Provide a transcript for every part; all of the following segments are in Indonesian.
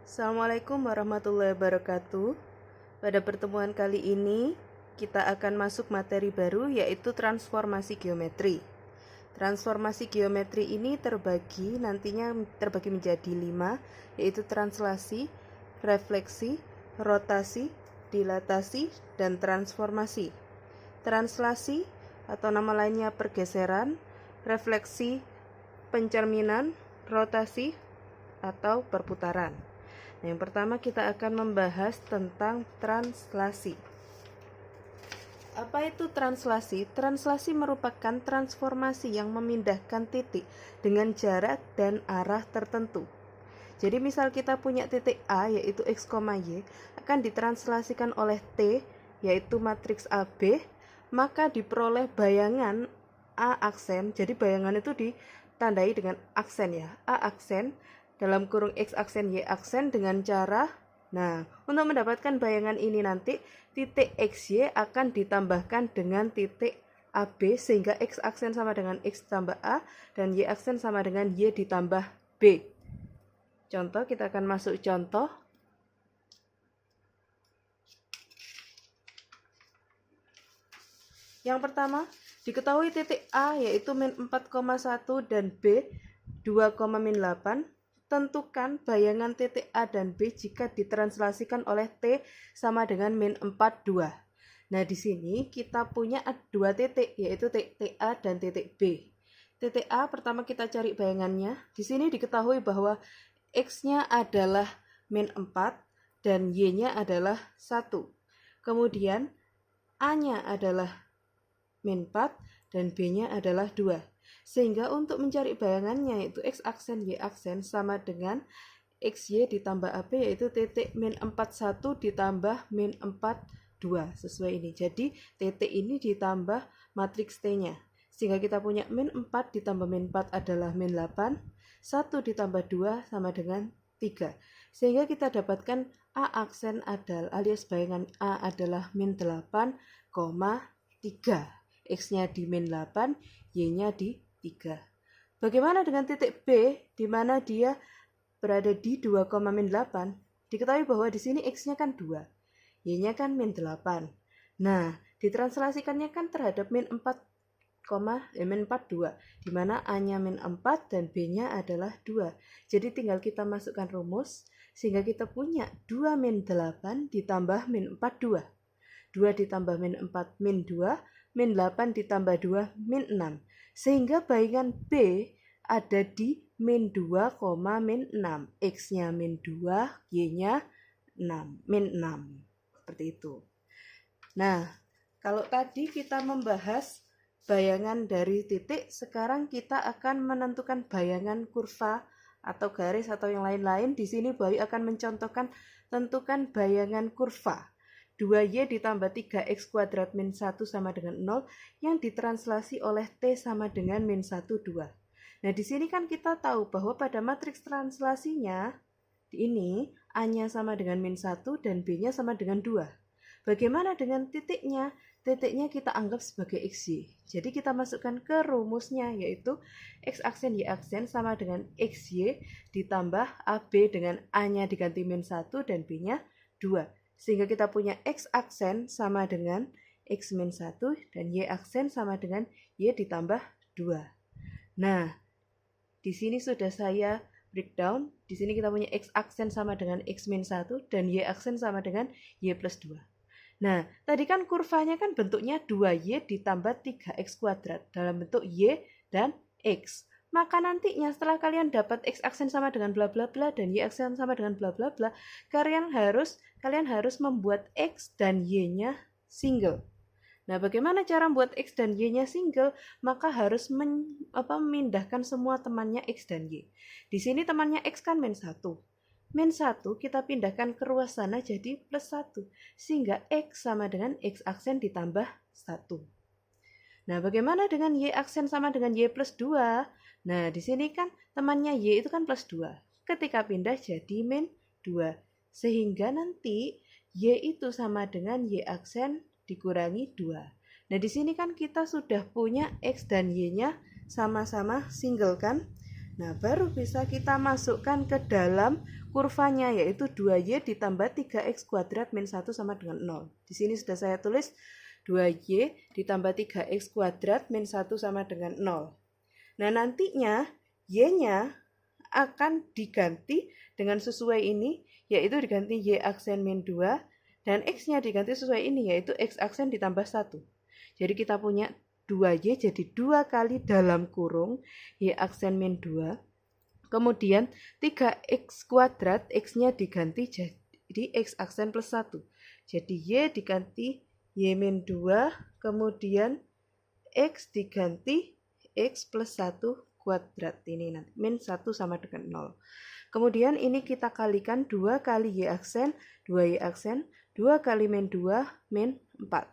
Assalamualaikum warahmatullahi wabarakatuh. Pada pertemuan kali ini kita akan masuk materi baru, yaitu transformasi geometri. Transformasi geometri ini nantinya terbagi menjadi 5, yaitu translasi, refleksi, rotasi, dilatasi, dan transformasi. Translasi atau nama lainnya pergeseran, refleksi pencerminan, rotasi atau perputaran. Nah, yang pertama kita akan membahas tentang translasi. Apa itu translasi? Translasi merupakan transformasi yang memindahkan titik dengan jarak dan arah tertentu. Jadi misal kita punya titik A yaitu X, Y akan ditranslasikan oleh T yaitu matriks AB, maka diperoleh bayangan A aksen. Jadi bayangan itu ditandai dengan aksen ya. A aksen dalam kurung X aksen Y aksen dengan cara, untuk mendapatkan bayangan ini nanti titik XY akan ditambahkan dengan titik AB sehingga X aksen sama dengan X tambah A dan Y aksen sama dengan Y ditambah B. Contoh, kita akan masuk contoh. Yang pertama, diketahui titik A yaitu min 4,1 dan B 2,8. Tentukan bayangan titik A dan B jika ditranslasikan oleh T sama dengan min 42. Nah, di sini kita punya dua titik, yaitu titik A dan titik B. Titik A pertama kita cari bayangannya. Di sini diketahui bahwa X-nya adalah min 4 dan Y-nya adalah 1. Kemudian A-nya adalah min 4 dan B-nya adalah 2. Sehingga untuk mencari bayangannya yaitu X aksen Y aksen sama dengan XY ditambah AB yaitu titik min 41 ditambah min 42 sesuai ini. Jadi titik ini ditambah matriks T-nya. Sehingga kita punya min 4 ditambah min 4 adalah min 8. 1 ditambah 2 sama dengan 3. Sehingga kita dapatkan A aksen adalah alias bayangan A adalah min 8,3. X-nya di min 8, Y-nya di 3. Bagaimana dengan titik B di mana dia berada di 2,8? Diketahui bahwa di sini X-nya kan 2, Y-nya kan min 8. Nah, ditranslasikannya kan terhadap min 42, di mana A-nya min 4 dan B-nya adalah 2. Jadi tinggal kita masukkan rumus sehingga kita punya 2 min 8 ditambah min 42. 2 ditambah min 4 min 2, min 8 ditambah 2 min 6. Sehingga bayangan B ada di min 2, min 6. X-nya min 2, Y-nya 6, min 6. Seperti itu. Nah, kalau tadi kita membahas bayangan dari titik, sekarang kita akan menentukan bayangan kurva atau garis atau yang lain-lain. Di sini Bayu akan mencontohkan tentukan bayangan kurva. 2Y ditambah 3X kuadrat min 1 sama dengan 0 yang ditranslasi oleh T sama dengan min 1, 2. Nah, di sini kan kita tahu bahwa pada matriks translasinya ini A-nya sama dengan min 1 dan B-nya sama dengan 2. Bagaimana dengan titiknya? Titiknya kita anggap sebagai XY. Jadi kita masukkan ke rumusnya yaitu X aksen Y aksen sama dengan XY ditambah AB dengan A-nya diganti min 1 dan B-nya 2. Sehingga kita punya X aksen sama dengan X min 1 dan Y aksen sama dengan Y ditambah 2. Nah, di sini sudah saya breakdown. Di sini kita punya X aksen sama dengan X min 1 dan Y aksen sama dengan Y plus 2. Nah, tadi kan kurvanya kan bentuknya 2Y ditambah 3X kuadrat dalam bentuk Y dan X. Maka nantinya setelah kalian dapat X aksen sama dengan bla bla bla dan Y aksen sama dengan bla bla bla, kalian harus membuat X dan Y-nya single. Nah, bagaimana cara membuat X dan Y-nya single? Maka harus memindahkan semua temannya X dan Y. Di sini temannya X kan min 1. Min 1 kita pindahkan ke ruas sana jadi plus 1. Sehingga X sama dengan X aksen ditambah 1. Nah, bagaimana dengan Y aksen sama dengan Y plus 2? Nah, di sini kan temannya Y itu kan plus 2. Ketika pindah jadi min 2. Sehingga nanti Y itu sama dengan Y aksen dikurangi 2. Nah, di sini kan kita sudah punya X dan Y-nya sama-sama single kan? Nah, baru bisa kita masukkan ke dalam kurvanya, yaitu 2y ditambah 3x kuadrat min 1 sama dengan 0. Di sini sudah saya tulis 2y ditambah 3x kuadrat min 1 sama dengan 0. Nah, nantinya y-nya akan diganti dengan sesuai ini, yaitu diganti y aksen min 2, dan x-nya diganti sesuai ini, yaitu x aksen ditambah 1. Jadi kita punya 2y jadi 2 kali dalam kurung y aksen min 2. Kemudian 3x kuadrat, x-nya diganti jadi x aksen plus 1. Jadi y diganti y min 2, kemudian x diganti x plus 1 kuadrat. Ini nanti min 1 sama dengan 0. Kemudian ini kita kalikan 2 kali y aksen, 2y aksen, 2 kali min 2, min 4.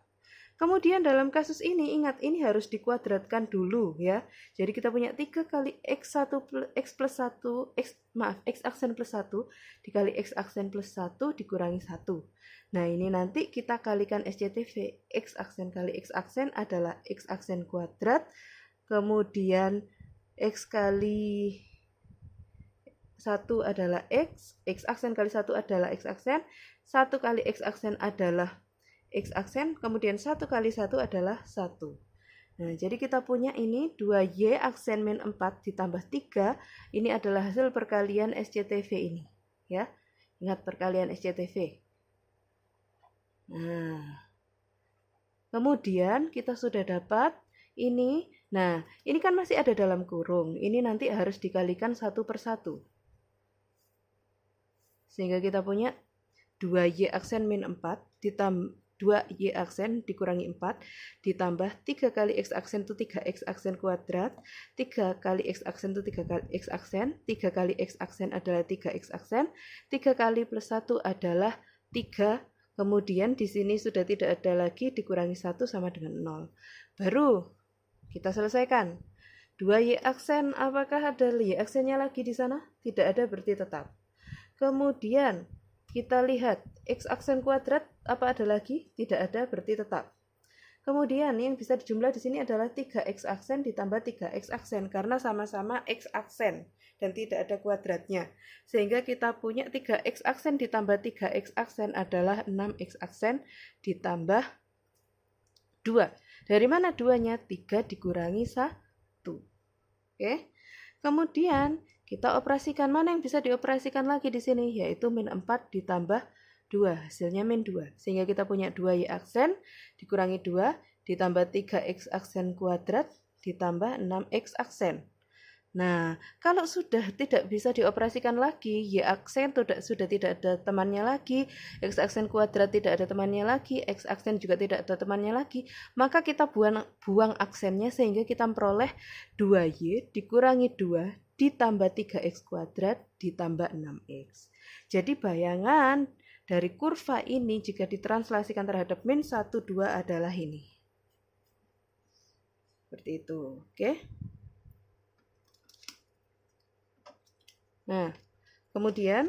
Kemudian dalam kasus ini, ingat ini harus dikuadratkan dulu ya. Jadi kita punya 3 kali x1 plus, x plus 1, x aksen plus 1 dikali x aksen plus 1 dikurangi 1. Nah, ini nanti kita kalikan SCTV. X aksen kali x aksen adalah x aksen kuadrat. Kemudian x kali 1 adalah x aksen kali 1 adalah x aksen, 1 kali x aksen adalah x aksen, kemudian 1 kali 1 adalah 1. Nah, jadi kita punya ini 2y aksen min 4 ditambah 3, ini adalah hasil perkalian SCTV ini. Ya, ingat perkalian SCTV. Nah, kemudian kita sudah dapat ini. Nah, ini kan masih ada dalam kurung. Ini nanti harus dikalikan satu per satu. Sehingga kita punya 2y aksen min 4 ditambah 2y aksen dikurangi 4 ditambah 3 kali x aksen itu 3x aksen kuadrat, 3 kali x aksen itu 3 kali x aksen, 3 kali x aksen adalah 3x aksen, 3 kali plus 1 adalah 3, kemudian di sini sudah tidak ada lagi, dikurangi 1 sama dengan 0. Baru kita selesaikan. 2y aksen, apakah ada y aksennya lagi di sana? Tidak ada, berarti tetap. Kemudian kita lihat x aksen kuadrat, apa ada lagi? Tidak ada, berarti tetap. Kemudian yang bisa dijumlah di sini adalah 3x aksen ditambah 3x aksen karena sama-sama x aksen dan tidak ada kuadratnya. Sehingga kita punya 3x aksen ditambah 3x aksen adalah 6x aksen ditambah 2. Dari mana 2-nya? 3 dikurangi 1. Oke. Kemudian kita operasikan, mana yang bisa dioperasikan lagi di sini, yaitu min 4 ditambah 2, hasilnya min 2. Sehingga kita punya 2y aksen dikurangi 2 ditambah 3x aksen kuadrat ditambah 6x aksen. Nah, kalau sudah tidak bisa dioperasikan lagi, y aksen sudah tidak ada temannya lagi, x aksen kuadrat tidak ada temannya lagi, x aksen juga tidak ada temannya lagi, maka kita buang aksennya sehingga kita memperoleh 2y dikurangi 2 ditambah 3x kuadrat ditambah 6x. Jadi bayangan dari kurva ini jika ditranslasikan terhadap min 1, 2 adalah ini. Seperti itu, oke? Nah, kemudian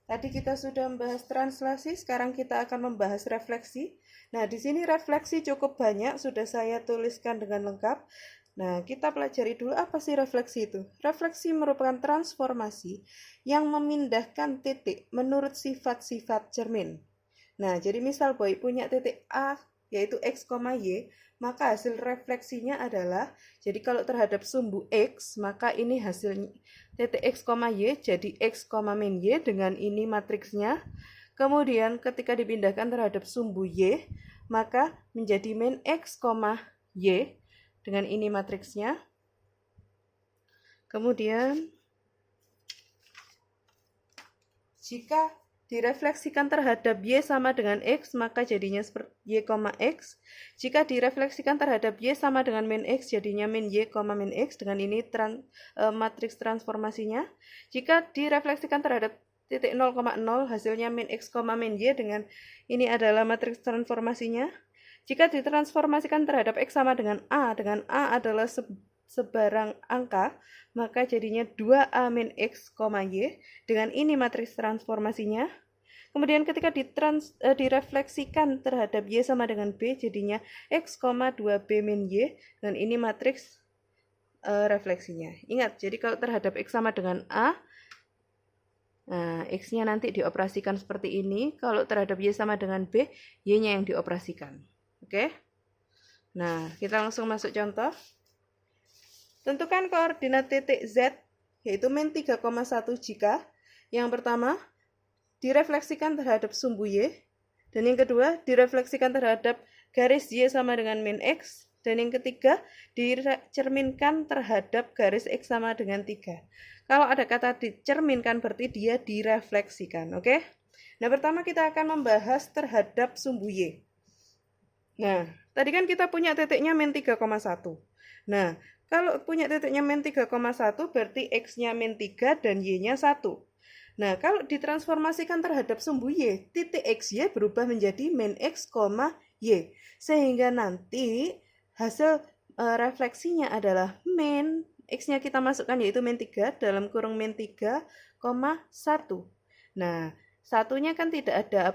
tadi kita sudah membahas translasi, sekarang kita akan membahas refleksi. Nah, di sini refleksi cukup banyak, sudah saya tuliskan dengan lengkap. Nah, kita pelajari dulu apa sih refleksi itu. Refleksi merupakan transformasi yang memindahkan titik menurut sifat-sifat cermin. Nah, jadi misal Boy punya titik A, yaitu x, y, maka hasil refleksinya adalah, jadi kalau terhadap sumbu x, maka ini hasilnya titik x, y jadi x, min y dengan ini matriksnya. Kemudian ketika dipindahkan terhadap sumbu y, maka menjadi min x, y dengan ini matriksnya. Kemudian jika direfleksikan terhadap y sama dengan x, maka jadinya y, x. Jika direfleksikan terhadap y sama dengan min x, jadinya min y, min x dengan ini matriks transformasinya. Jika direfleksikan terhadap titik 0,0, hasilnya min x, min y dengan ini adalah matriks transformasinya. Jika ditransformasikan terhadap x sama dengan a adalah sebarang angka, maka jadinya 2a min x, y dengan ini matriks transformasinya. Kemudian ketika direfleksikan terhadap y sama dengan b, jadinya x, 2b min y dengan ini matriks refleksinya. Ingat, jadi kalau terhadap x sama dengan a, Nah, X-nya nanti dioperasikan seperti ini. Kalau terhadap Y sama dengan B, Y-nya yang dioperasikan. Oke? Nah, kita langsung masuk contoh. Tentukan koordinat titik Z, yaitu min 3,1 jika yang pertama direfleksikan terhadap sumbu Y, dan yang kedua direfleksikan terhadap garis Y sama dengan min X, dan yang ketiga dicerminkan terhadap garis X sama dengan 3. Kalau ada kata dicerminkan berarti dia direfleksikan, oke? Nah, pertama kita akan membahas terhadap sumbu Y. Nah, tadi kan kita punya titiknya min 3,1. Nah, kalau punya titiknya min 3,1 berarti X-nya min 3 dan Y-nya 1. Nah, kalau ditransformasikan terhadap sumbu Y, titik XY berubah menjadi min X, Y. Sehingga nanti hasil refleksinya adalah min X-nya kita masukkan yaitu min 3 dalam kurung min 3,1. Nah, satunya kan tidak ada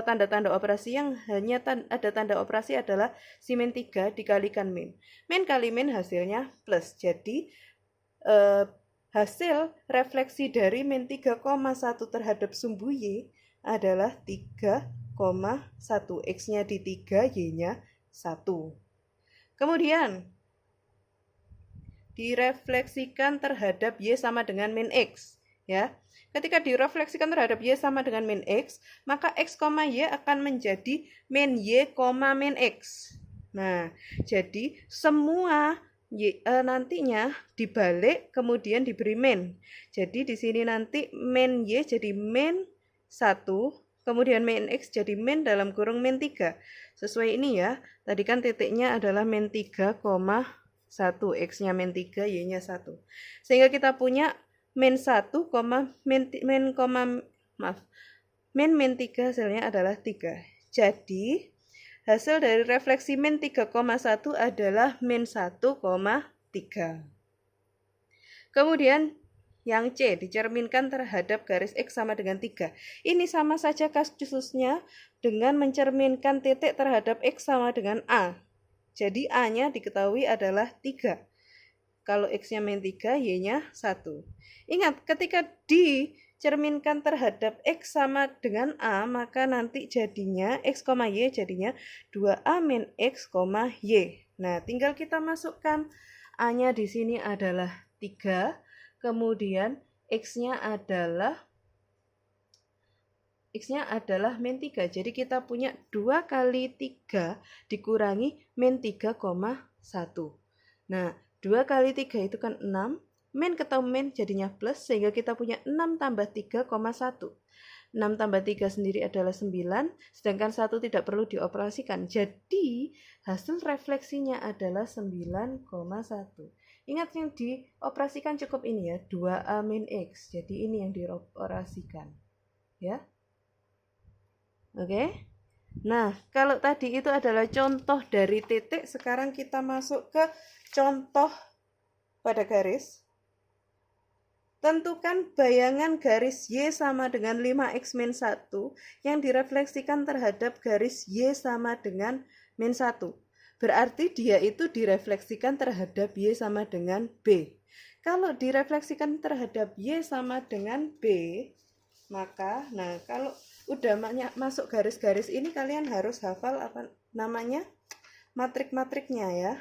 tanda-tanda operasi, yang hanya ada tanda operasi adalah si min 3 dikalikan min. Min kali min hasilnya plus. Jadi hasil refleksi dari min 3,1 terhadap sumbu Y adalah 3,1. X-nya di 3, Y-nya 1. Kemudian direfleksikan terhadap Y sama dengan min X, ya. Ketika direfleksikan terhadap Y sama dengan min X, maka X, Y akan menjadi min Y, min X. Nah, jadi semua nantinya dibalik kemudian diberi min. Jadi di sini nanti min Y jadi min 1, kemudian min X jadi min dalam kurung min 3. Sesuai ini ya, tadi kan titiknya adalah min 3,1, X-nya min 3, Y-nya 1. Sehingga kita punya min 1, min 3 hasilnya adalah 3. Jadi, hasil dari refleksi min 3,1 adalah min 1,3. Kemudian, yang C dicerminkan terhadap garis X sama dengan 3. Ini sama saja kasusnya dengan mencerminkan titik terhadap X sama dengan A. Jadi A-nya diketahui adalah 3. Kalau X-nya min 3, Y-nya 1. Ingat, ketika dicerminkan terhadap X sama dengan A, maka nanti jadinya X, Y jadinya 2A min X, Y. Nah, tinggal kita masukkan. A-nya di sini adalah 3, kemudian X-nya adalah min 3. Jadi kita punya 2 kali 3 dikurangi min 3,1. Nah, 2 kali 3 itu kan 6. Min ketemu min jadinya plus, sehingga kita punya 6 tambah 3,1. 6 tambah 3 sendiri adalah 9, sedangkan 1 tidak perlu dioperasikan. Jadi, hasil refleksinya adalah 9,1. Ingat, yang dioperasikan cukup ini ya, 2A min X. Jadi ini yang dioperasikan. Ya. Oke. Nah, kalau tadi itu adalah contoh dari titik, sekarang kita masuk ke contoh pada garis. Tentukan bayangan garis Y sama dengan 5X min 1 yang direfleksikan terhadap garis Y sama dengan min 1. Berarti dia itu direfleksikan terhadap Y sama dengan B. Kalau direfleksikan terhadap Y sama dengan B, maka, nah kalau udah masuk garis-garis ini, kalian harus hafal apa namanya? Matrik-matriknya ya.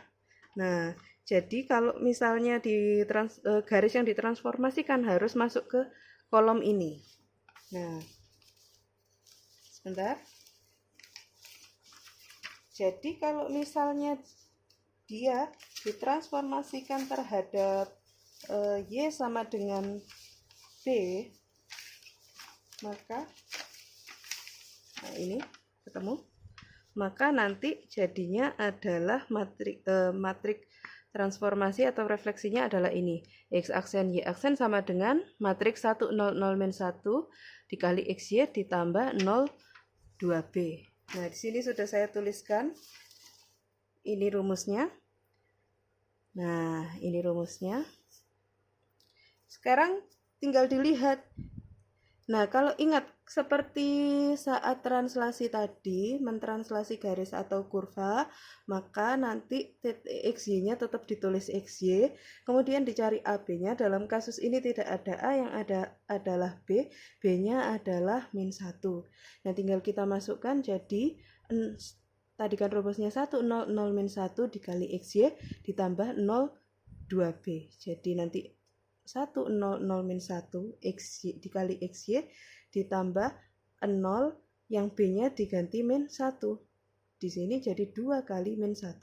Nah, jadi kalau misalnya garis yang ditransformasikan harus masuk ke kolom ini. Nah, sebentar. Jadi kalau misalnya dia ditransformasikan terhadap Y sama dengan B, maka ini ketemu, maka nanti jadinya adalah matrik transformasi atau refleksinya adalah ini. X aksen Y aksen sama dengan matriks 1, 0, 0, min 1 dikali XY ditambah 0, 2B. Nah, di sini sudah saya tuliskan. Ini rumusnya. Nah, ini rumusnya. Sekarang tinggal dilihat Nah, kalau ingat seperti saat translasi tadi, mentranslasi garis atau kurva, maka nanti titik XY-nya tetap ditulis XY, kemudian dicari AB-nya. Dalam kasus ini tidak ada A, yang ada adalah B, B-nya adalah min 1. Nah, tinggal kita masukkan jadi tadi kan rumusnya 1, 0, 0, min 1 dikali XY ditambah 0, 2B. Jadi nanti 1, 0, 0, min 1 XY dikali XY ditambah 0 yang B-nya diganti min 1. Di sini jadi 2 kali min 1.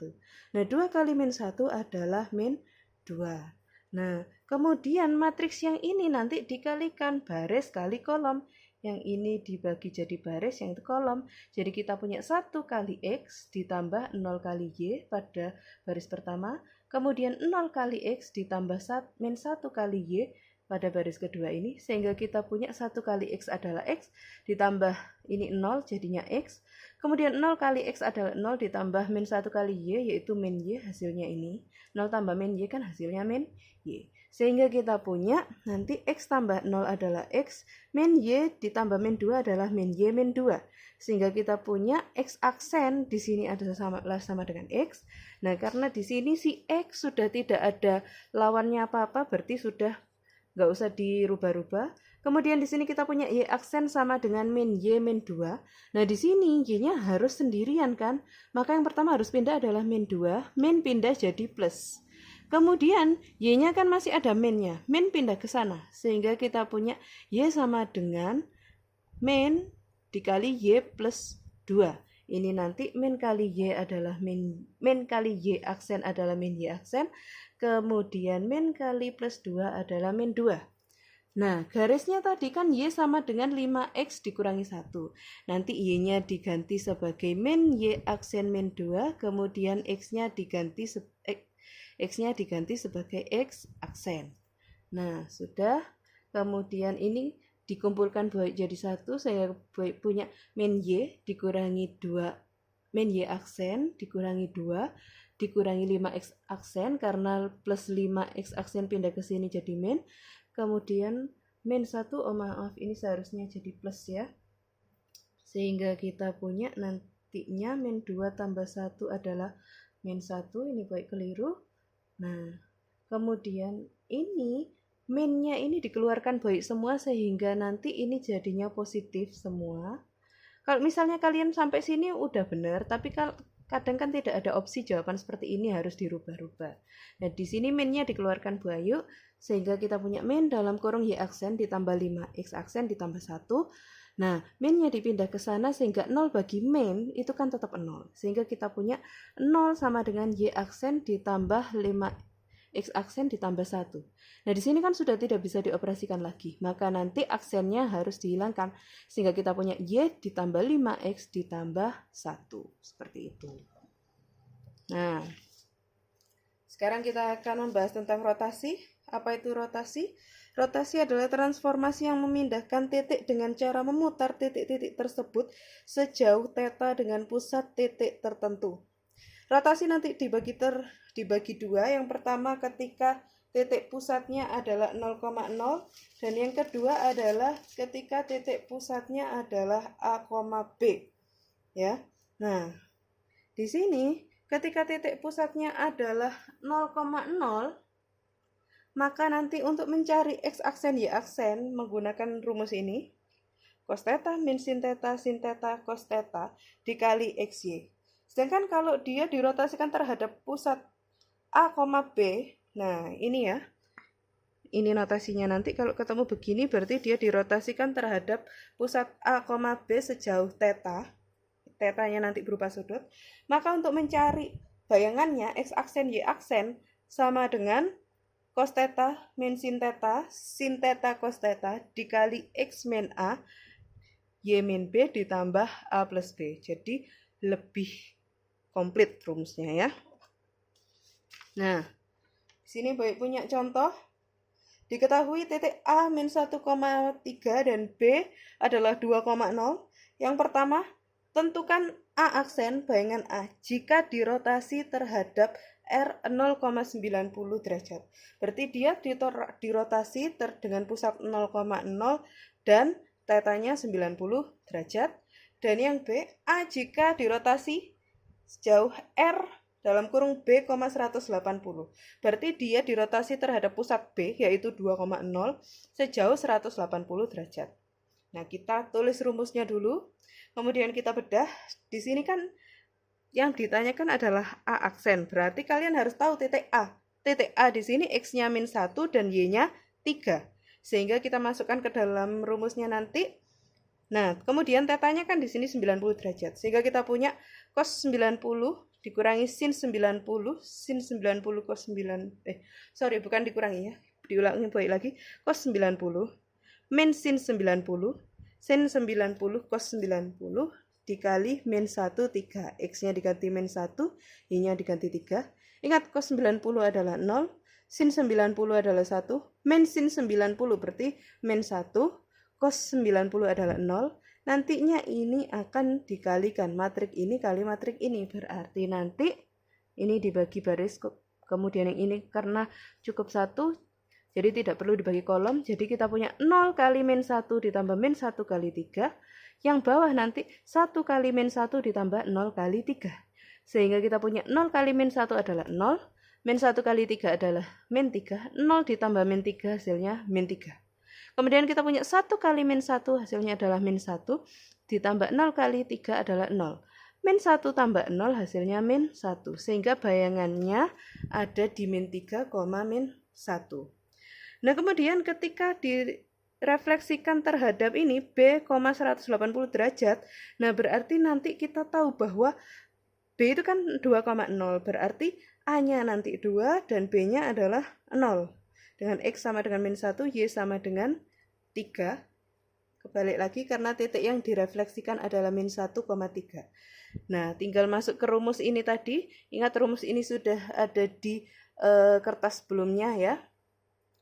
Nah, 2 kali min 1 adalah min 2. Nah, kemudian matriks yang ini nanti dikalikan baris kali kolom. Yang ini dibagi jadi baris, yang itu kolom. Jadi kita punya 1 kali X ditambah 0 kali Y pada baris pertama. Kemudian 0 kali X ditambah min 1 kali Y pada baris kedua ini. Sehingga kita punya 1 kali X adalah X, ditambah ini 0 jadinya X. Kemudian 0 kali X adalah 0 ditambah min 1 kali Y, yaitu min Y, hasilnya ini. 0 tambah min Y kan hasilnya min Y. Sehingga kita punya nanti X tambah 0 adalah X, min Y ditambah min 2 adalah min Y min 2. Sehingga kita punya X aksen di sini adalah sama dengan X. Nah, karena di sini si X sudah tidak ada lawannya apa-apa, berarti sudah nggak usah dirubah-rubah. Kemudian di sini kita punya Y aksen sama dengan min Y min 2. Nah, di sini Y-nya harus sendirian kan? Maka yang pertama harus pindah adalah min 2. Min pindah jadi plus. Kemudian Y-nya kan masih ada min-nya. Min pindah ke sana. Sehingga kita punya Y sama dengan min dikali Y plus 2. Ini nanti min kali Y adalah min kali Y aksen adalah min Y aksen. Kemudian min kali plus 2 adalah min 2. Nah, garisnya tadi kan Y sama dengan 5X dikurangi 1. Nanti Y-nya diganti sebagai min Y aksen min 2, kemudian X-nya diganti sebagai X aksen. Nah, sudah. Kemudian ini dikumpulkan jadi 1, saya punya min Y dikurangi 2, min Y aksen dikurangi 2, dikurangi 5X aksen, karena plus 5X aksen pindah ke sini jadi min. Kemudian min 1, oh maaf, ini seharusnya jadi plus ya. Sehingga kita punya nantinya min 2 tambah 1 adalah min 1, ini baik keliru. Nah, kemudian ini minnya ini dikeluarkan baik semua sehingga nanti ini jadinya positif semua. Kalau misalnya kalian sampai sini udah benar, tapi kadang kan tidak ada opsi jawaban seperti ini, harus dirubah-rubah. Nah, di sini minnya dikeluarkan baik, sehingga kita punya min dalam kurung Y aksen ditambah 5X aksen ditambah 1. Nah, minnya dipindah ke sana sehingga 0 bagi min itu kan tetap 0. Sehingga kita punya 0 sama dengan Y aksen ditambah 5X aksen ditambah 1. Nah, di sini kan sudah tidak bisa dioperasikan lagi. Maka nanti aksennya harus dihilangkan. Sehingga kita punya Y ditambah 5X ditambah 1. Seperti itu. Nah, sekarang kita akan membahas tentang rotasi. Apa itu rotasi? Rotasi adalah transformasi yang memindahkan titik dengan cara memutar titik-titik tersebut sejauh θ dengan pusat titik tertentu. Rotasi nanti dibagi dua. Yang pertama ketika titik pusatnya adalah 0,0 dan yang kedua adalah ketika titik pusatnya adalah A, B. Ya. Nah, di sini ketika titik pusatnya adalah 0,0, maka nanti untuk mencari X aksen Y aksen menggunakan rumus ini, cos θ min sin θ cos θ dikali XY. Sedangkan kalau dia dirotasikan terhadap pusat A, B, nah ini ya, ini notasinya nanti kalau ketemu begini berarti dia dirotasikan terhadap pusat A, B sejauh θ, θ-nya nanti berupa sudut. Maka untuk mencari bayangannya X aksen Y aksen sama dengan cos θ min sin θ cos θ dikali X min A, Y min B ditambah A plus B. Jadi lebih komplit rumusnya ya. Nah, di sini Baik punya contoh. Diketahui titik A min 1,3 dan B adalah 2,0. Yang pertama, tentukan A aksen bayangan A jika dirotasi terhadap R 0,90 derajat. Berarti dia dirotasi dengan pusat 0,0 dan tetanya 90 derajat. Dan yang B, A jika dirotasi sejauh R dalam kurung B, 180. Berarti dia dirotasi terhadap pusat B, yaitu 2,0, sejauh 180 derajat. Nah, kita tulis rumusnya dulu, kemudian kita bedah. Di sini kan yang ditanyakan adalah A aksen, berarti kalian harus tahu titik A. Titik A di sini X-nya min 1 dan Y-nya 3. Sehingga kita masukkan ke dalam rumusnya nanti. Nah, kemudian tetanya kan di sini 90 derajat. Sehingga kita punya cos 90 dikurangi sin 90, sin 90 cos 9, bukan dikurangi ya, diulangi baik lagi, cos 90, min sin 90, sin 90 cos 90, dikali min 1, 3, x-nya diganti min 1, y-nya diganti 3, ingat cos 90 adalah 0, sin 90 adalah 1, min sin 90 berarti min 1, cos 90 adalah 0, nantinya ini akan dikalikan matrik ini kali matrik ini, berarti nanti ini dibagi baris, kemudian yang ini karena cukup 1 jadi tidak perlu dibagi kolom, jadi kita punya 0 kali min 1 ditambah min 1 kali 3, yang bawah nanti 1 kali min 1 ditambah 0 kali 3, sehingga kita punya 0 kali min 1 adalah 0, min 1 kali 3 adalah min 3, 0 ditambah min 3 hasilnya min 3. Kemudian kita punya 1 kali min 1 hasilnya adalah min 1, ditambah 0 kali 3 adalah 0. Min 1 tambah 0 hasilnya min 1, sehingga bayangannya ada di min 3, min 1. Nah, kemudian ketika direfleksikan terhadap ini B, 180 derajat, nah berarti nanti kita tahu bahwa B itu kan 2,0, berarti A-nya nanti 2 dan B-nya adalah 0. Dengan X sama dengan min 1, Y sama dengan 3. Kebalik lagi karena titik yang direfleksikan adalah min 1,3. Nah, tinggal masuk ke rumus ini tadi. Ingat rumus ini sudah ada di kertas sebelumnya ya.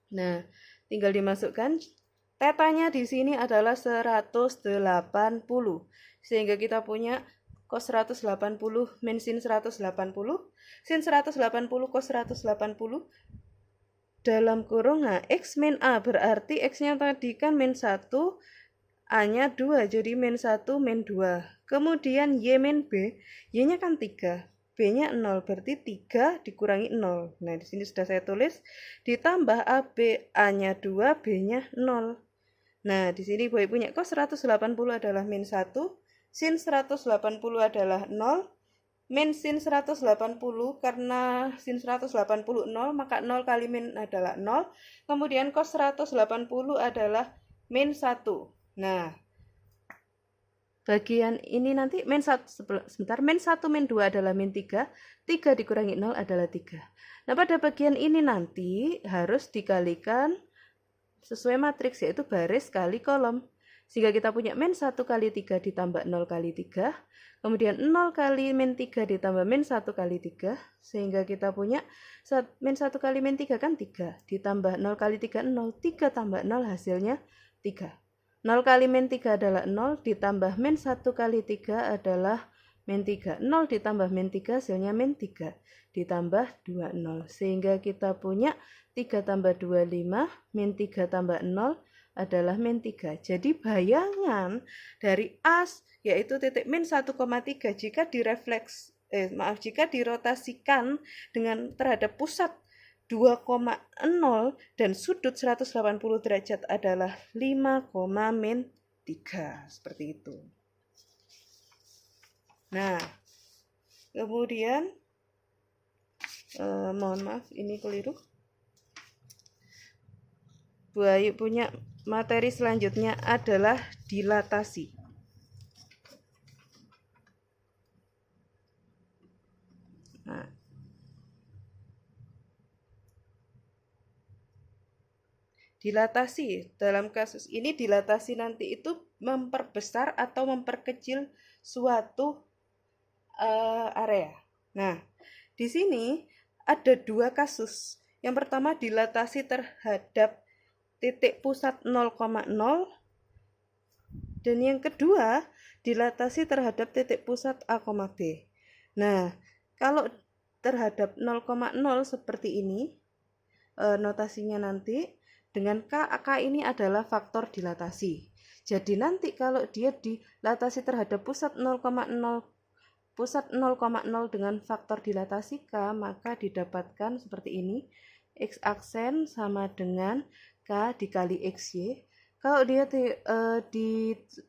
Nah, tinggal dimasukkan. Tetanya di sini adalah 180. Sehingga kita punya cos 180 min sin 180. Sin 180 cos 180 dalam kurung, nah X min A berarti X-nya tadi kan min 1, A-nya 2, jadi min 1 min 2. Kemudian Y min B, Y-nya kan 3, B-nya 0, berarti 3 dikurangi 0. Nah, di sini sudah saya tulis, ditambah AB, A-nya 2, B-nya 0. Nah, di sini Ibu punya cos 180 adalah min 1, sin 180 adalah 0, min sin 180 karena sin 180 0, maka 0 kali min adalah 0. Kemudian cos 180 adalah min 1. Nah, bagian ini nanti min 1 min 1 min 2 adalah min 3. 3 dikurangi 0 adalah 3. Nah, pada bagian ini nanti harus dikalikan sesuai matriks, yaitu baris kali kolom. Sehingga kita punya min 1 kali 3 ditambah 0 kali 3. Kemudian 0 kali min 3 ditambah min 1 kali 3. Sehingga kita punya min 1 kali min 3 kan 3. Ditambah 0 kali 3, 0. 3 tambah 0 hasilnya 3. 0 kali min 3 adalah 0. Ditambah min 1 kali 3 adalah min 3. 0 ditambah min 3 hasilnya min 3. Ditambah 2, 0. Sehingga kita punya 3 tambah 2, 5. Min 3 tambah 0 adalah min 3. Jadi bayangan dari A yaitu titik min 1,3 jika jika dirotasikan dengan terhadap pusat 2,0 dan sudut 180 derajat adalah 5, min 3. Seperti itu. Nah, kemudian mohon maaf ini keliru. Bu Ayu punya materi selanjutnya adalah dilatasi. Nah, dilatasi dalam kasus ini, dilatasi nanti itu memperbesar atau memperkecil suatu area. Nah, di sini ada dua kasus. Yang pertama dilatasi terhadap titik pusat 0,0 dan yang kedua dilatasi terhadap titik pusat A, B. Nah, kalau terhadap 0,0 seperti ini notasinya nanti dengan K ini adalah faktor dilatasi. Jadi nanti kalau dia dilatasi terhadap pusat 0,0 dengan faktor dilatasi K, maka didapatkan seperti ini. X aksen sama dengan K dikali XY. Kalau dia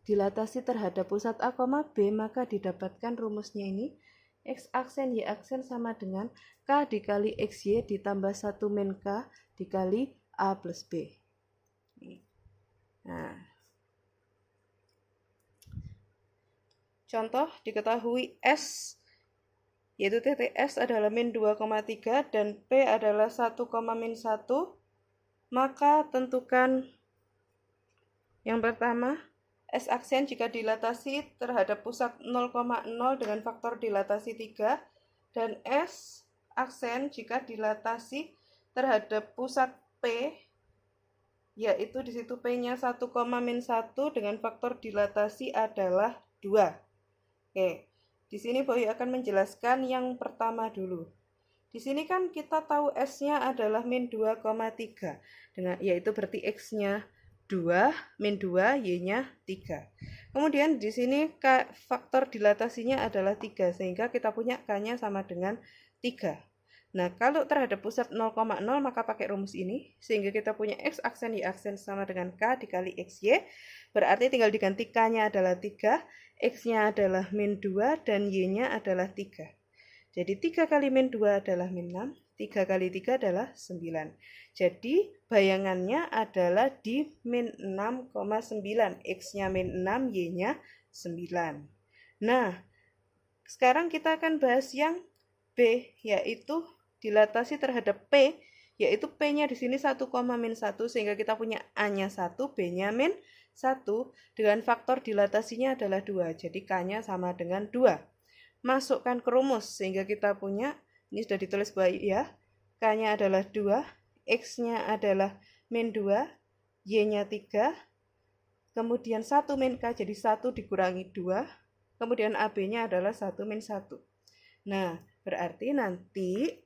dilatasi terhadap pusat A, B, maka didapatkan rumusnya ini. X aksen Y aksen sama dengan K dikali XY ditambah 1 min K dikali A plus B. Nah, contoh diketahui S yaitu titik S adalah min 2,3 dan P adalah 1, min 1, maka tentukan yang pertama S aksen jika dilatasi terhadap pusat 0,0 dengan faktor dilatasi 3 dan S aksen jika dilatasi terhadap pusat P yaitu di situ P-nya 1, min 1 dengan faktor dilatasi adalah 2. Oke, di sini Boy akan menjelaskan yang pertama dulu. Di sini kan kita tahu S-nya adalah min 2,3 dengan yaitu berarti X-nya 2, min 2, Y-nya 3. Kemudian di sini faktor dilatasinya adalah 3 sehingga kita punya K-nya sama dengan 3. Nah, kalau terhadap pusat 0,0 maka pakai rumus ini sehingga kita punya X aksen Y aksen sama dengan K dikali XY. Berarti tinggal diganti K-nya adalah 3, X-nya adalah min 2 dan Y-nya adalah 3. Jadi 3 kali min 2 adalah min 6, 3 kali 3 adalah 9. Jadi bayangannya adalah di min 6,9, X-nya min 6, Y-nya 9. Nah, sekarang kita akan bahas yang B, yaitu dilatasi terhadap P, yaitu P-nya di sini 1, min 1 sehingga kita punya A-nya 1, B-nya min 1 dengan faktor dilatasinya adalah 2. Jadi K-nya sama dengan 2. Masukkan ke rumus sehingga kita punya, ini sudah ditulis baik ya, K-nya adalah 2, X-nya adalah min 2, Y-nya 3, kemudian 1 min K jadi 1 dikurangi 2, kemudian AB-nya adalah 1 min 1. Nah, berarti nanti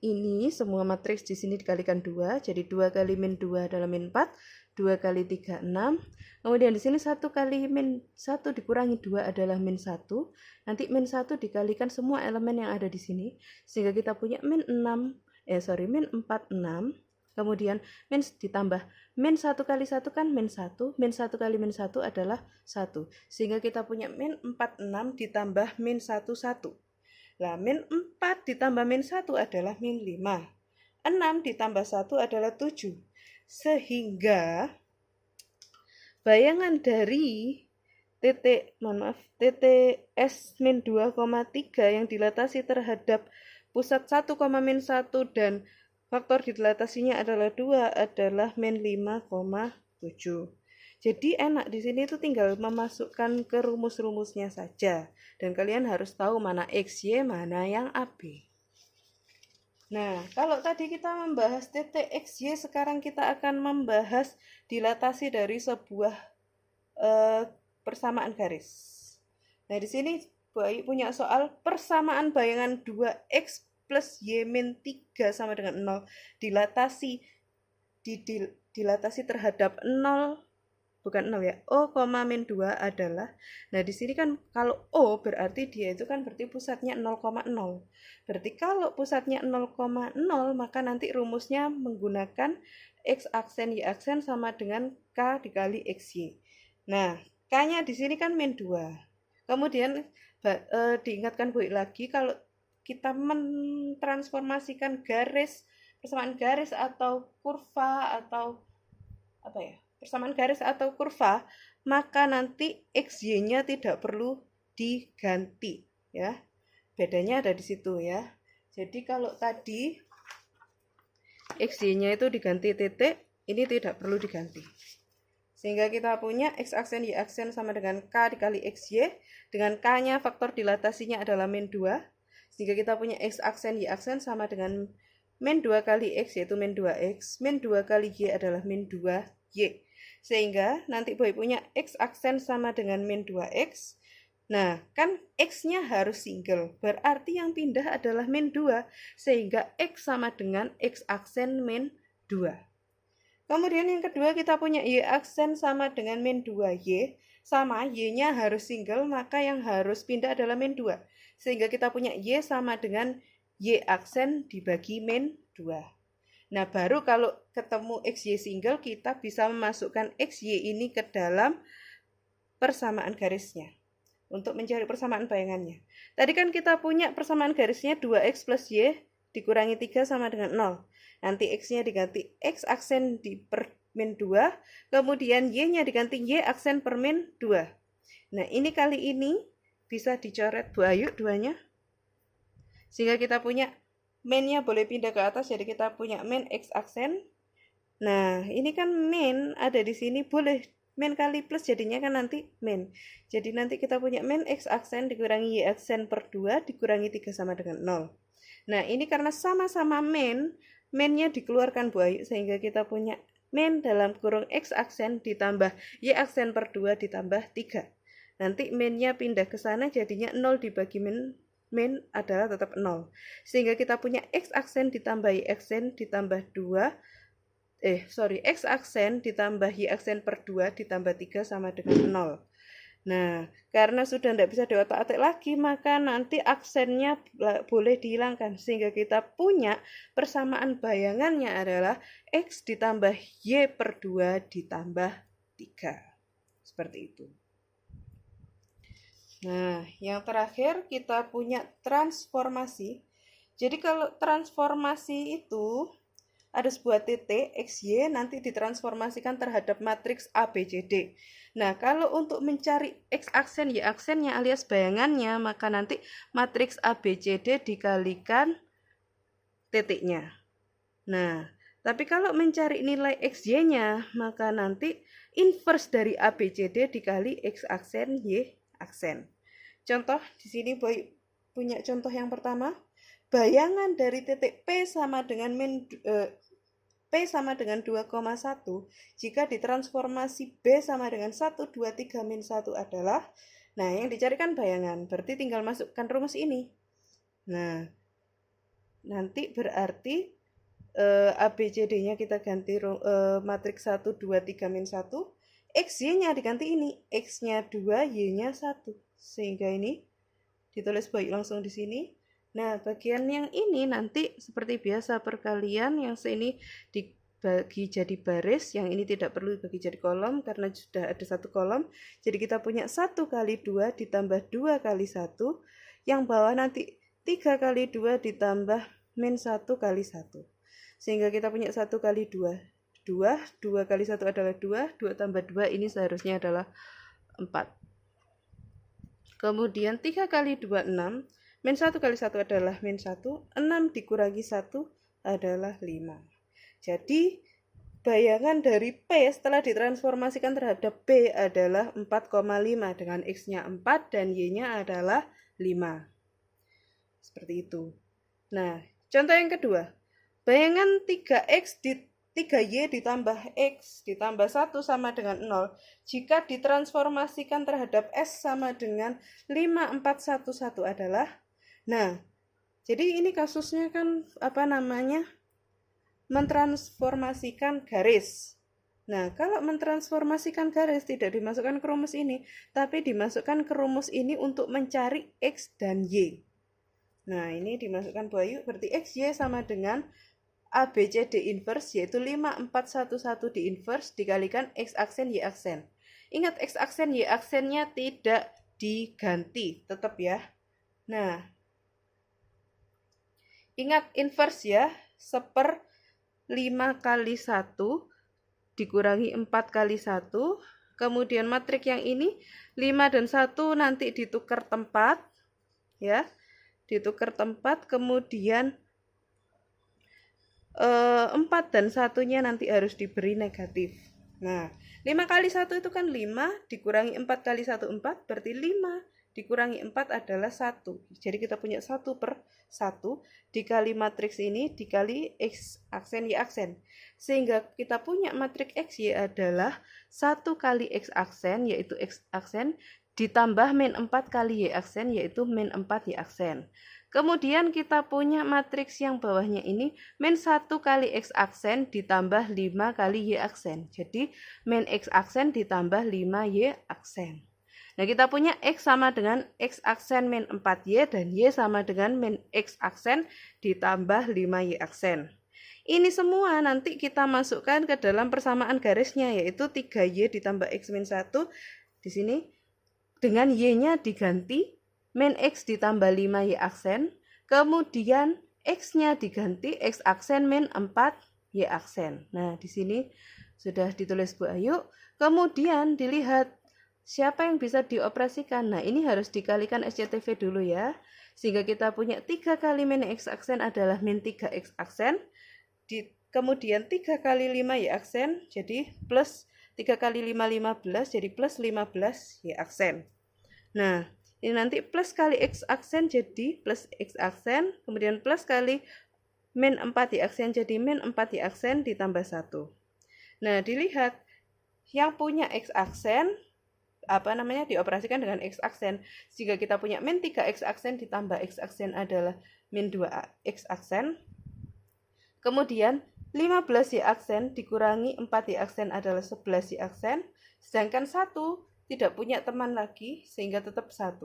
ini semua matriks di sini dikalikan 2, jadi 2 kali min 2 adalah min 4, 2 kali 3, 6. Kemudian di sini 1 kali min 1 dikurangi 2 adalah min 1. Nanti min 1 dikalikan semua elemen yang ada di sini, sehingga kita punya min 4, 6. Kemudian min ditambah min 1 kali 1 kan min 1, min 1 kali min 1 adalah 1. Sehingga kita punya min 4, 6 ditambah min 1, 1. Nah, min 4 ditambah min 1 adalah min 5. 6 ditambah 1 adalah 7. Sehingga bayangan dari titik S min 2,3 yang dilatasi terhadap pusat 1, min 1 dan faktor dilatasinya adalah 2 adalah min 5,7. Jadi enak di sini itu tinggal memasukkan ke rumus-rumusnya saja. Dan kalian harus tahu mana XY, mana yang AB. Nah, kalau tadi kita membahas titik XY, sekarang kita akan membahas dilatasi dari sebuah persamaan garis. Nah, di sini Bayi punya soal persamaan bayangan 2X plus Y min 3 sama dengan 0. Dilatasi terhadap 0, bukan 0 ya, O, min 2 adalah, nah di sini kan kalau O berarti dia itu kan berarti pusatnya 0,0. Berarti kalau pusatnya 0,0 maka nanti rumusnya menggunakan X aksen Y aksen sama dengan K dikali XY. Nah, K-nya di sini kan min 2. Kemudian diingatkan Bu lagi kalau kita mentransformasikan garis, persamaan garis atau kurva atau apa ya? Persamaan garis atau kurva, maka nanti XY-nya tidak perlu diganti ya. Bedanya ada di situ ya. Jadi kalau tadi XY-nya itu diganti titik, ini tidak perlu diganti. Sehingga kita punya X aksen Y aksen sama dengan K dikali XY, dengan K-nya faktor dilatasinya adalah min 2. Sehingga kita punya X aksen Y aksen sama dengan min 2 kali X yaitu min 2X, min 2 kali Y adalah min 2Y. Sehingga nanti Boy punya X aksen sama dengan min 2X. Nah, kan X-nya harus single. Berarti yang pindah adalah min 2. Sehingga X sama dengan X aksen min 2. Kemudian yang kedua kita punya Y aksen sama dengan min 2Y, sama Y-nya harus single, maka yang harus pindah adalah min 2. Sehingga kita punya Y sama dengan Y aksen dibagi min 2. Nah, baru kalau ketemu XY single, kita bisa memasukkan XY ini ke dalam persamaan garisnya untuk mencari persamaan bayangannya. Tadi kan kita punya persamaan garisnya 2X plus Y dikurangi 3 sama dengan 0. Nanti X-nya diganti X aksen di per min 2, kemudian Y-nya diganti Y aksen per min 2. Nah, ini kali ini bisa dicoret Bu Ayu duanya. Sehingga kita punya min-nya boleh pindah ke atas, jadi kita punya min X aksen. Nah, ini kan min ada di sini, boleh min kali plus jadinya kan nanti min. Jadi nanti kita punya min X aksen dikurangi Y aksen per 2 dikurangi 3 sama dengan 0. Nah, ini karena sama-sama min-nya dikeluarkan Bu Ayu, sehingga kita punya min dalam kurung X aksen ditambah Y aksen per 2 ditambah 3. Nanti min-nya pindah ke sana, jadinya 0 dibagi min adalah tetap 0. Sehingga kita punya X aksen ditambah Y aksen ditambah 2, X aksen ditambah Y aksen per 2 ditambah 3 sama dengan 0. Nah, karena sudah tidak bisa diotak-atik lagi, maka nanti aksennya boleh dihilangkan. Sehingga kita punya persamaan bayangannya adalah X ditambah Y per 2 ditambah 3. Seperti itu. Nah, yang terakhir kita punya transformasi. Jadi kalau transformasi itu ada sebuah titik XY nanti ditransformasikan terhadap matriks ABCD. Nah, kalau untuk mencari X aksen Y aksennya alias bayangannya, maka nanti matriks ABCD dikalikan titiknya. Nah, tapi kalau mencari nilai XY-nya, maka nanti inverse dari ABCD dikali X aksen Y aksen. Contoh di sini Boy punya contoh yang pertama. Bayangan dari titik P sama dengan P sama dengan 2,1 jika ditransformasi B sama dengan 1, 2, 3, min 1 adalah, nah yang dicarikan bayangan, berarti tinggal masukkan rumus ini. Nah, nanti berarti ABCD-nya kita ganti matriks 1, 2, 3, min 1, XY-nya diganti ini, X-nya 2, Y-nya 1, sehingga ini ditulis baik langsung di sini. Nah, bagian yang ini nanti seperti biasa perkalian, yang sini dibagi jadi baris, yang ini tidak perlu dibagi jadi kolom karena sudah ada satu kolom. Jadi kita punya 1 kali 2 ditambah 2 kali 1, yang bawah nanti 3 kali 2 ditambah min 1 kali 1. Sehingga kita punya 1 kali 2. 2 kali 1 adalah 2, 2 tambah 2 ini seharusnya adalah 4. Kemudian 3 kali 2, 6. Min 1 kali 1 adalah min 1, 6 dikurangi 1 adalah 5. Jadi, bayangan dari P setelah ditransformasikan terhadap B adalah 4,5 dengan X-nya 4 dan Y-nya adalah 5. Seperti itu. Nah, contoh yang kedua. Bayangan 3Y ditambah X ditambah 1 sama dengan 0 jika ditransformasikan terhadap S sama dengan 5411 adalah, nah, jadi ini kasusnya kan mentransformasikan garis. Nah, kalau mentransformasikan garis tidak dimasukkan ke rumus ini, tapi dimasukkan ke rumus ini untuk mencari X dan Y. Nah, ini dimasukkan Bu Ayu, berarti XY sama dengan ABCD inverse, yaitu 5411 di inverse dikalikan X aksen Y aksen. Ingat, X aksen Y aksennya tidak diganti, tetap ya. Nah, ingat inverse ya, 1/5 kali 1 dikurangi 4 kali 1. Kemudian matriks yang ini 5 dan 1 nanti ditukar tempat ya. Ditukar tempat, kemudian 4 dan 1-nya nanti harus diberi negatif. Nah, 5 kali 1 itu kan 5, dikurangi 4 kali 1, 4, berarti 5 dikurangi 4 adalah 1. Jadi kita punya 1 per 1 dikali matriks ini dikali X aksen Y aksen. Sehingga kita punya matriks X Y adalah 1 kali X aksen yaitu X aksen ditambah min 4 kali Y aksen yaitu min 4 Y aksen. Kemudian kita punya matriks yang bawahnya ini min 1 kali X aksen ditambah 5 kali Y aksen. Jadi min X aksen ditambah 5 Y aksen. Nah kita punya X sama dengan X aksen min 4Y dan Y sama dengan min X aksen ditambah 5Y aksen. Ini semua nanti kita masukkan ke dalam persamaan garisnya yaitu 3Y ditambah X min 1 di sini dengan Y-nya diganti min X ditambah 5Y aksen, kemudian X-nya diganti X aksen min 4Y aksen. Nah, di sini sudah ditulis Bu Ayu. Kemudian dilihat siapa yang bisa dioperasikan. Nah, ini harus dikalikan SCTV dulu ya. Sehingga kita punya 3 kali min X aksen adalah min 3X aksen. Kemudian 3 kali 5Y aksen, jadi plus 3 kali 5, 15, jadi plus 15Y aksen. Nah, ini nanti plus kali X aksen jadi plus X aksen, kemudian plus kali min 4Y aksen jadi min 4Y aksen ditambah 1. Nah, dilihat yang punya X aksen dioperasikan dengan X aksen. Jika kita punya min 3X aksen ditambah X aksen adalah min 2X aksen. Kemudian 15Y aksen dikurangi 4Y aksen adalah 11Y aksen. Sedangkan 1 tidak punya teman lagi sehingga tetap 1.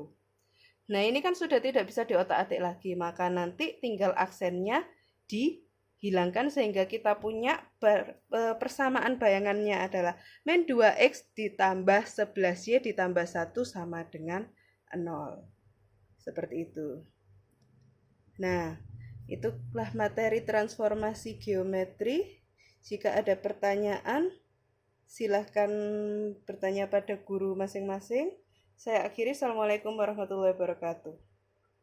Nah ini kan sudah tidak bisa diotak-atik lagi, maka nanti tinggal aksennya dihilangkan sehingga kita punya persamaan bayangannya adalah min 2X ditambah 11Y ditambah 1 sama dengan 0. Seperti itu. Nah, itulah materi transformasi geometri. Jika ada pertanyaan, silahkan bertanya pada guru masing-masing. Saya akhiri. Assalamualaikum warahmatullahi wabarakatuh.